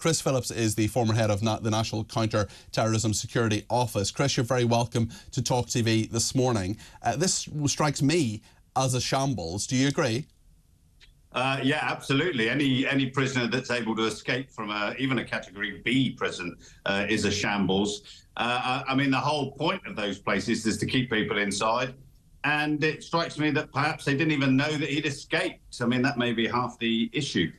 Chris Phillips is the former head of the National Counter-Terrorism Security Office. Chris, you're very welcome to Talk TV this morning. This strikes me as a shambles. Do you agree? Yeah, absolutely. Any prisoner that's able to escape from even a Category B prison is a shambles. I mean, the whole point of those places is to keep people inside. And it strikes me that perhaps they didn't even know that he'd escaped. I mean, that may be half the issue.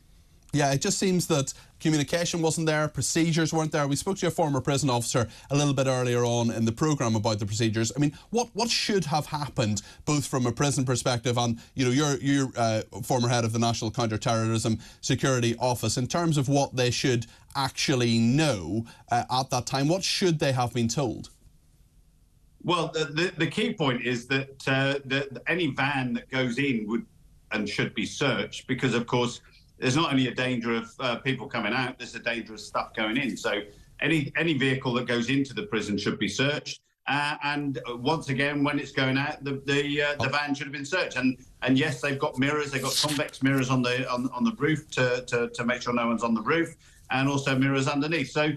Yeah, it just seems that communication wasn't there, procedures weren't there. We spoke to a former prison officer a little bit earlier on in the programme about the procedures. I mean, what should have happened, both from a prison perspective and, you know, you're former head of the National Counter-Terrorism Security Office, in terms of what they should actually know at that time? What should they have been told? Well, the key point is that any van that goes in would and should be searched, because, of course, there's not only a danger of people coming out, there's a danger of stuff going in. So any vehicle that goes into the prison should be searched. And once again, when it's going out, the van should have been searched. And yes, they've got mirrors, they've got convex mirrors on the roof to make sure no one's on the roof, and also mirrors underneath. So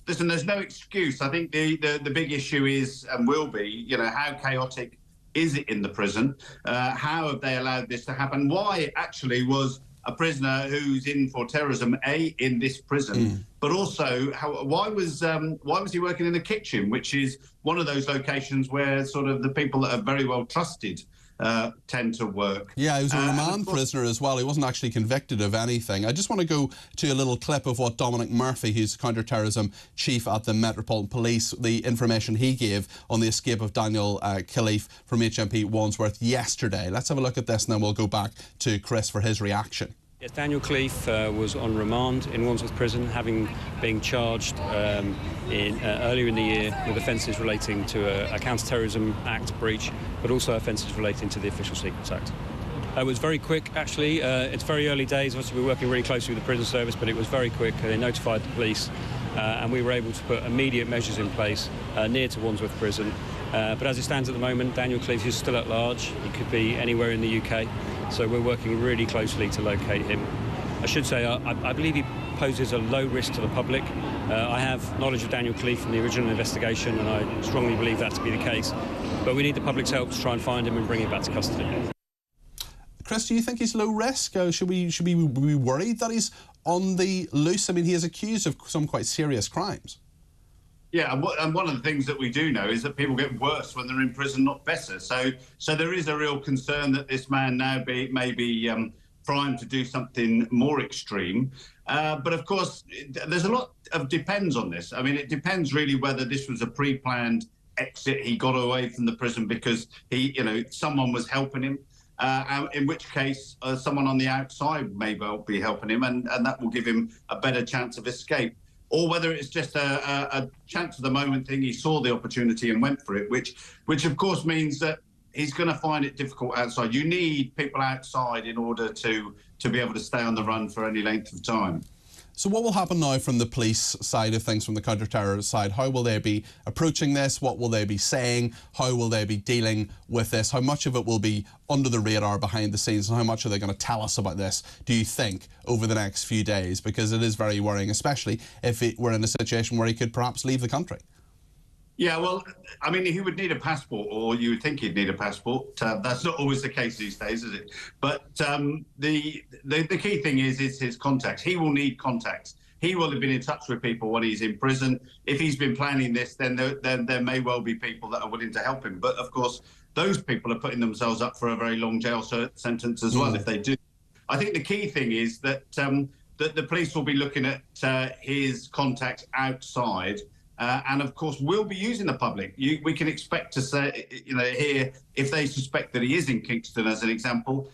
listen, there's no excuse. I think the big issue is, and will be, you know, how chaotic is it in the prison? How have they allowed this to happen? Why actually was a prisoner who's in for terrorism in this prison, but also why was he working in the kitchen, which is one of those locations where sort of the people that are very well trusted tend to work. Yeah, he was a remand prisoner as well. He wasn't actually convicted of anything. I just want to go to a little clip of what Dominic Murphy, who's counter-terrorism chief at the Metropolitan Police, the information he gave on the escape of Daniel Khalife from HMP Wandsworth yesterday. Let's have a look at this and then we'll go back to Chris for his reaction. Yes, Daniel Khalife was on remand in Wandsworth Prison, having been charged earlier in the year with offences relating to a Counter-Terrorism Act breach, but also offences relating to the Official Secrets Act. It was very quick, actually. It's very early days. Obviously, we're working really closely with the prison service, but it was very quick. They notified the police, and we were able to put immediate measures in place near to Wandsworth Prison. But as it stands at the moment, Daniel Khalife is still at large. He could be anywhere in the UK, so we're working really closely to locate him. I should say, I believe he poses a low risk to the public. I have knowledge of Daniel Khalife from the original investigation, and I strongly believe that to be the case. But we need the public's help to try and find him and bring him back to custody. Chris, do you think he's low risk? Should we be worried that he's on the loose? I mean, he is accused of some quite serious crimes. Yeah, and one of the things that we do know is that people get worse when they're in prison, not better. So there is a real concern that this man now may be primed to do something more extreme. But of course, there's a lot of depends on this. I mean, it depends really whether this was a pre-planned exit. He got away from the prison because someone was helping him. In which case, someone on the outside may well be helping him, and that will give him a better chance of escape. Or whether it's just a chance of the moment thing, he saw the opportunity and went for it, which of course means that he's going to find it difficult outside. You need people outside in order to be able to stay on the run for any length of time. So what will happen now from the police side of things, from the counter-terror side? How will they be approaching this? What will they be saying? How will they be dealing with this? How much of it will be under the radar, behind the scenes, and how much are they going to tell us about this, do you think, over the next few days? Because it is very worrying, especially if we're in a situation where he could perhaps leave the country. Yeah, well, I mean, he would need a passport, or you would think he'd need a passport. That's not always the case these days, is it? But the key thing is his contacts. He will need contacts. He will have been in touch with people when he's in prison. If he's been planning this, then there may well be people that are willing to help him. But of course, those people are putting themselves up for a very long jail sentence as well if they do. I think the key thing is that the police will be looking at his contacts outside. And of course, we'll be using the public. We can expect to say, here, if they suspect that he is in Kingston, as an example,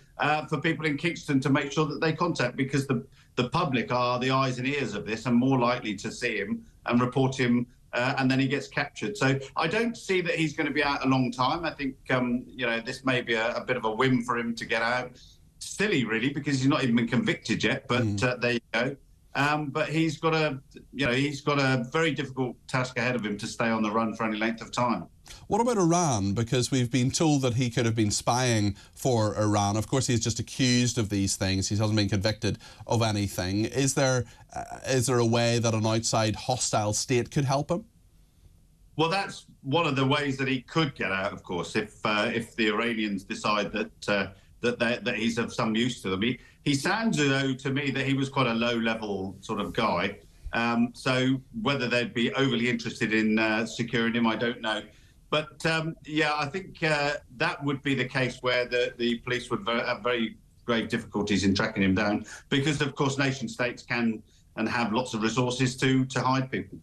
for people in Kingston to make sure that they contact, because the public are the eyes and ears of this and more likely to see him and report him, and then he gets captured. So I don't see that he's going to be out a long time. I think, this may be a bit of a whim for him to get out. Silly, really, because he's not even been convicted yet, but there you go. But he's got a very difficult task ahead of him to stay on the run for any length of time. What about Iran? Because we've been told that he could have been spying for Iran. Of course, he's just accused of these things. He hasn't been convicted of anything. Is there a way that an outside hostile state could help him? Well, that's one of the ways that he could get out, of course, if the Iranians decide that he's of some use to them. He sounds, though, to me that he was quite a low-level sort of guy. So whether they'd be overly interested in securing him, I don't know. But, yeah, I think that would be the case where the police would have very grave difficulties in tracking him down because, of course, nation-states can and have lots of resources to hide people.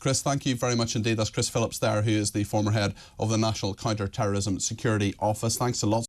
Chris, thank you very much indeed. That's Chris Phillips there, who is the former head of the National Counter-Terrorism Security Office. Thanks a lot.